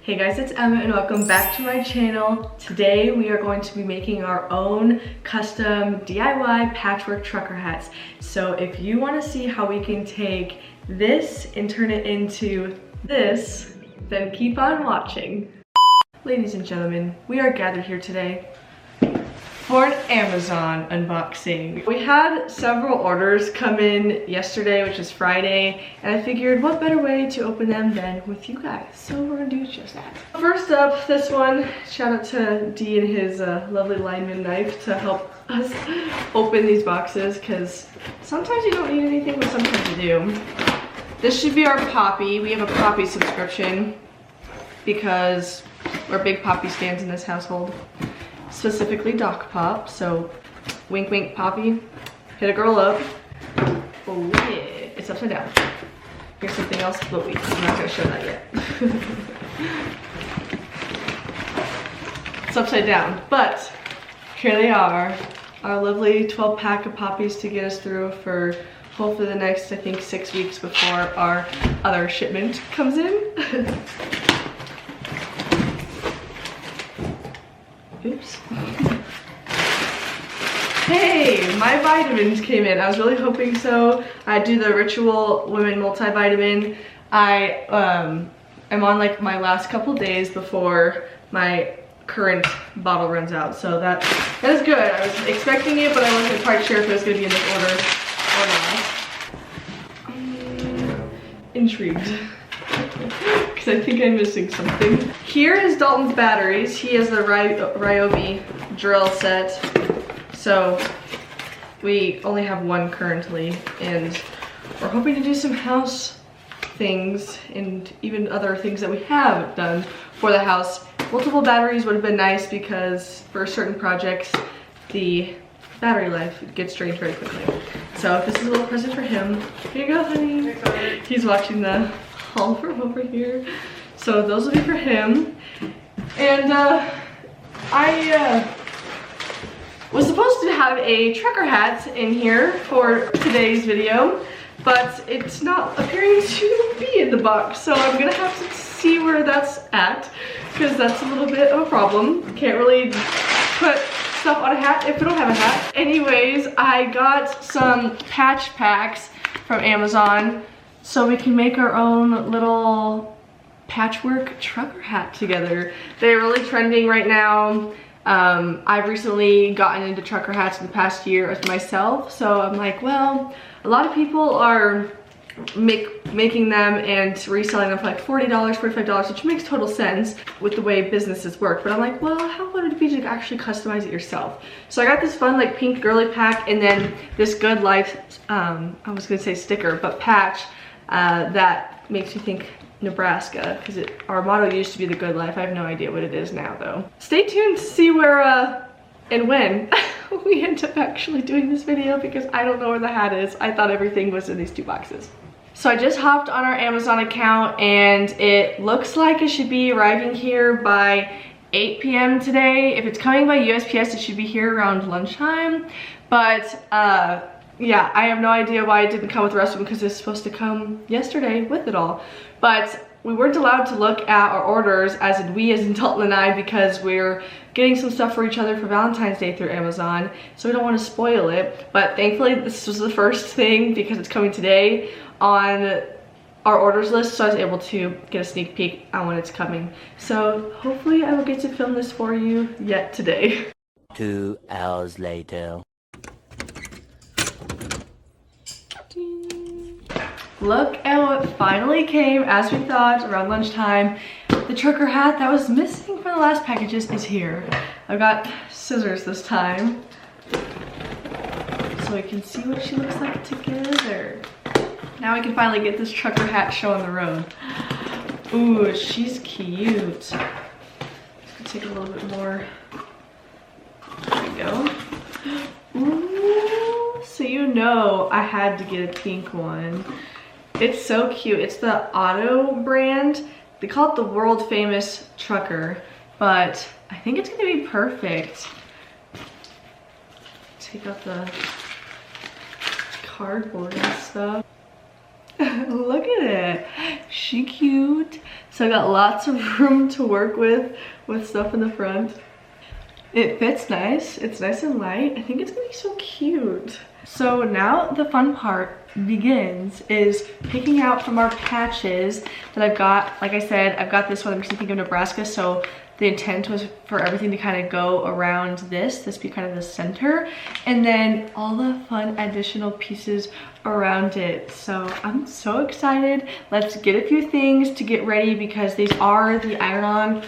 Hey guys, it's Emma and welcome back to my channel. Today we are going to be making our own custom DIY patchwork trucker hats. So if you want to see how we can take this and turn it into this, then keep on watching. Ladies and gentlemen, we are gathered here today for an Amazon unboxing. We had several orders come in yesterday, which is Friday, and I figured what better way to open them than with you guys. So we're gonna do just that. First up, this one, shout out to D and his lovely lineman knife to help us open these boxes, because sometimes you don't need anything, but sometimes you do. This should be our Poppy. We have a Poppy subscription because we're big Poppy fans in this household. Specifically Doc Pop, so wink wink Poppy, hit a girl up. Oh yeah, it's upside down. Here's something else, but I'm not gonna show that yet. It's upside down, but here they are. Our lovely 12 pack of Poppies to get us through for hopefully the next, I think, 6 weeks before our other shipment comes in. Oops. Hey, my vitamins came in. I was really hoping so. I do the Ritual Women multivitamin. I am on like my last couple days before my current bottle runs out. So that is good. I was expecting it, but I wasn't quite sure if it was going to be in this order or not. Intrigued. Because I think I'm missing something. Here is Dalton's batteries. He has the Ryobi drill set. So we only have one currently, and we're hoping to do some house things and even other things that we have done for the house. Multiple batteries would have been nice because for certain projects, the battery life gets drained very quickly. So this is a little present for him. Here you go, honey. He's watching the haul from over here. So those will be for him. And I was supposed to have a trucker hat in here for today's video, but it's not appearing to be in the box. So I'm gonna have to see where that's at, because that's a little bit of a problem. Can't really put stuff on a hat if we don't have a hat. Anyways, I got some patch packs from Amazon so we can make our own little patchwork trucker hat together. They're really trending right now. I've recently gotten into trucker hats in the past year as myself, so I'm like, well, a lot of people are making them and reselling them for like $40, $45, which makes total sense with the way businesses work. But I'm like, well, how would it be to actually customize it yourself? So I got this fun like pink girly pack, and then this Good Life, I was gonna say sticker, but patch that makes me think Nebraska, because our motto used to be the Good Life. I have no idea what it is now though. Stay tuned to see where and when we end up actually doing this video, because I don't know where the hat is. I thought everything was in these 2 boxes. So I just hopped on our Amazon account, and it looks like it should be arriving here by 8 p.m. today. If it's coming by USPS, it should be here around lunchtime. But yeah, I have no idea why it didn't come with the rest of them, because it's supposed to come yesterday with it all. But we weren't allowed to look at our orders, as in we, as in Dalton and I, because we're getting some stuff for each other for Valentine's Day through Amazon, so we don't want to spoil it. But thankfully this was the first thing, because it's coming today, on our orders list, so I was able to get a sneak peek on when it's coming. So hopefully I will get to film this for you yet today. 2 hours later. Look at what finally came, as we thought, around lunchtime. The trucker hat that was missing from the last packages is here. I've got scissors this time, so we can see what she looks like together. Now we can finally get this trucker hat show on the road. Ooh, she's cute. Let's take a little bit more. There we go. Ooh, so you know I had to get a pink one. It's so cute. It's the Auto brand. They call it the world famous trucker, but I think it's gonna be perfect. Take out the cardboard and stuff. Look at it. She cute. So I got lots of room to work with stuff in the front. It fits nice. It's nice and light. I think it's gonna be so cute. So now the fun part begins, is picking out from our patches that I've got. Like I said, I've got this one. I'm thinking of Nebraska, so the intent was for everything to kind of go around this be kind of the center, and then all the fun additional pieces around it. So I'm so excited. Let's get a few things to get ready because these are the iron-on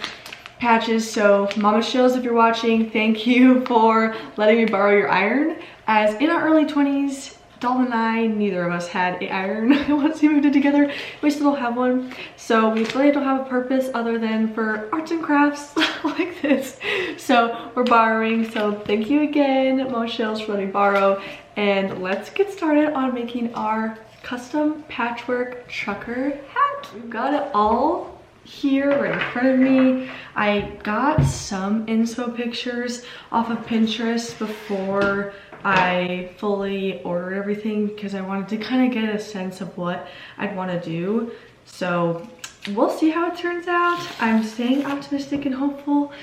patches. So Mama Shills, if you're watching, thank you for letting me borrow your iron. As in our early 20s, Dalton and I, neither of us had a iron. Once we moved in together, we still don't have one. So we really don't have a purpose other than for arts and crafts like this. So we're borrowing. So thank you again, Mama Shills, for letting me borrow. And let's get started on making our custom patchwork trucker hat. We've got it all here right in front of me. I got some inspo pictures off of Pinterest before I fully ordered everything because I wanted to kind of get a sense of what I'd want to do. So we'll see how it turns out. I'm staying optimistic and hopeful,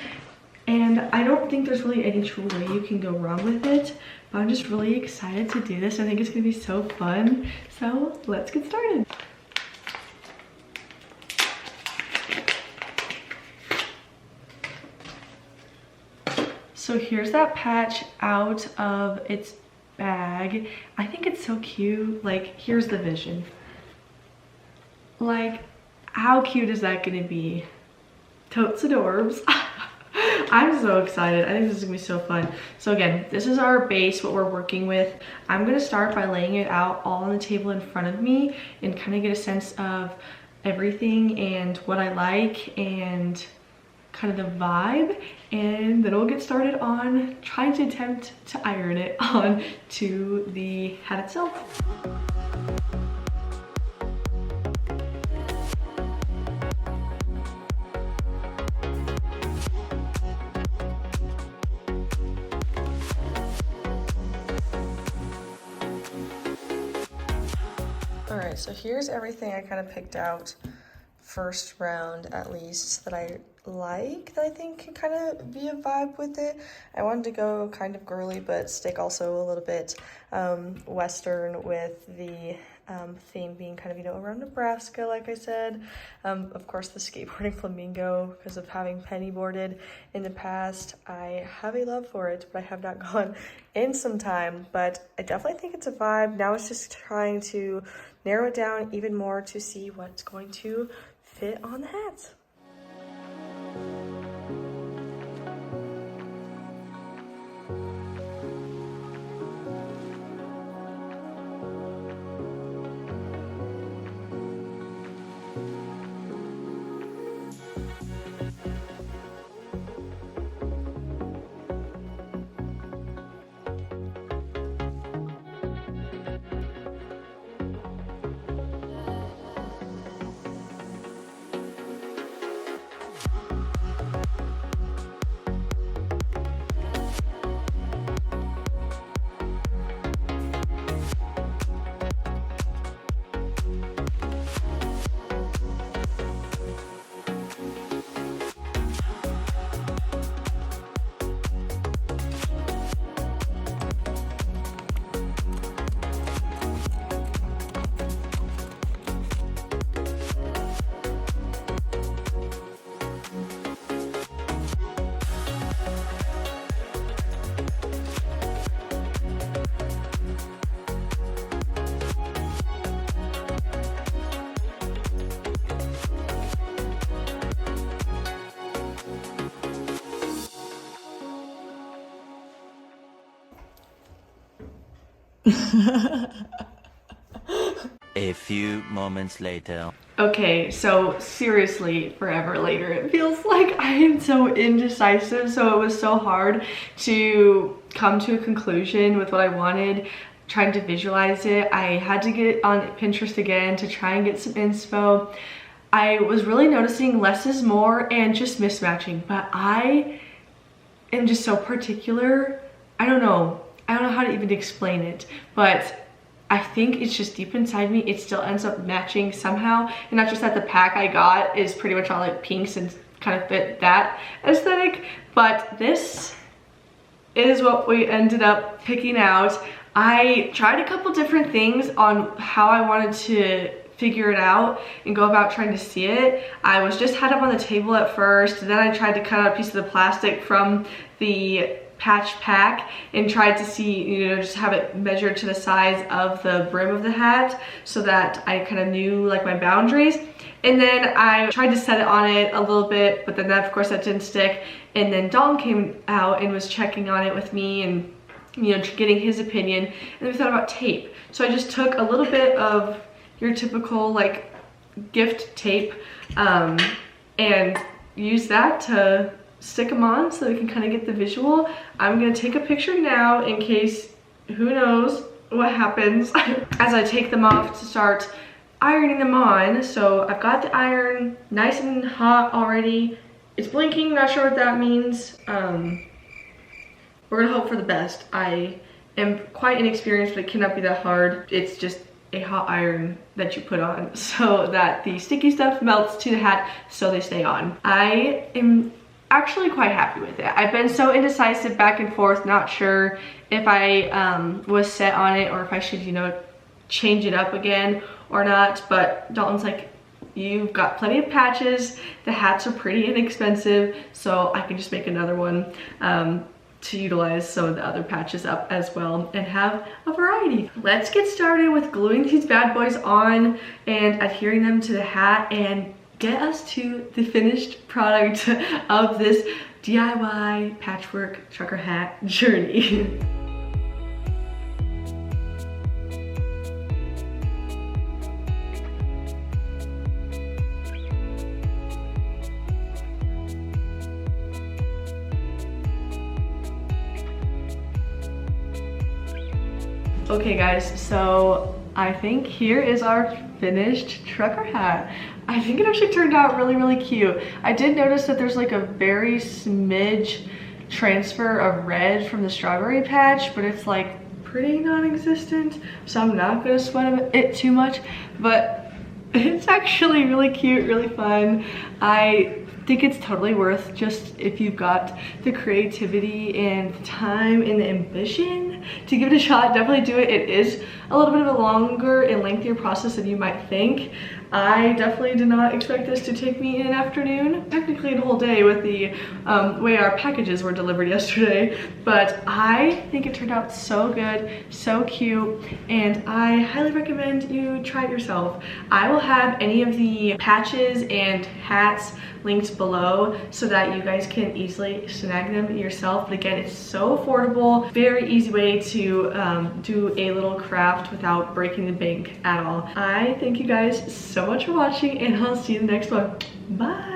and I don't think there's really any true way you can go wrong with it, but I'm just really excited to do this. I think it's gonna be so fun. So let's get started. So here's that patch out of its bag. I think it's so cute. Like, here's the vision. Like, how cute is that gonna be? Totes adorbs. I'm so excited. I think this is gonna be so fun. So again, this is our base, what we're working with. I'm gonna start by laying it out all on the table in front of me and kind of get a sense of everything and what I like and kind of the vibe, and then we'll get started on trying to attempt to iron it on to the hat itself. All right, so here's everything I kind of picked out first round, at least, that I like, that I think can kind of be a vibe with it. I wanted to go kind of girly but stick also a little bit Western, with the theme being kind of, you know, around Nebraska, like I said. Of course, the skateboarding flamingo, because of having penny boarded in the past. I have a love for it, but I have not gone in some time. But I definitely think it's a vibe. Now it's just trying to narrow it down even more to see what's going to fit on the hats. A few moments later. Okay, so seriously, forever later, it feels like I am so indecisive. So it was so hard to come to a conclusion with what I wanted, trying to visualize it. I had to get on Pinterest again to try and get some inspo. I was really noticing less is more and just mismatching, but I am just so particular. I don't know how to even explain it, but I think it's just deep inside me, it still ends up matching somehow. And not just that the pack I got is pretty much all like pinks and kind of fit that aesthetic, but this is what we ended up picking out. I tried a couple different things on how I wanted to figure it out and go about trying to see it. I was just had it on the table at first, then I tried to cut out a piece of the plastic from the patch pack and tried to see, you know, just have it measured to the size of the brim of the hat so that I kind of knew like my boundaries. And then I tried to set it on it a little bit, but then that, of course, that didn't stick. And then Dalton came out and was checking on it with me and, you know, getting his opinion. And then we thought about tape. So I just took a little bit of your typical like gift tape and used that to stick them on so that we can kind of get the visual. I'm gonna take a picture now in case, who knows what happens as I take them off to start ironing them on. So I've got the iron nice and hot already. It's blinking, not sure what that means. We're gonna hope for the best. I am quite inexperienced, but it cannot be that hard. It's just a hot iron that you put on so that the sticky stuff melts to the hat so they stay on. I am actually quite happy with it. I've been so indecisive back and forth, not sure if I was set on it or if I should, you know, change it up again or not, but Dalton's like, you've got plenty of patches, the hats are pretty inexpensive, so I can just make another one to utilize some of the other patches up as well and have a variety. Let's get started with gluing these bad boys on and adhering them to the hat and get us to the finished product of this DIY patchwork trucker hat journey. Okay guys, so I think here is our finished trucker hat. I think it actually turned out really, really cute. I did notice that there's like a very smidge transfer of red from the strawberry patch, but it's like pretty non-existent, so I'm not gonna sweat it too much, but it's actually really cute, really fun. I think it's totally worth, just if you've got the creativity and the time and the ambition to give it a shot, definitely do it. It is a little bit of a longer and lengthier process than you might think. I definitely did not expect this to take me an afternoon, technically a whole day with the way our packages were delivered yesterday, but I think it turned out so good, so cute, and I highly recommend you try it yourself. I will have any of the patches and hats linked below so that you guys can easily snag them yourself. But again, it's so affordable, very easy way to do a little craft without breaking the bank at all. I thank you guys so much for watching, and I'll see you in the next one. Bye.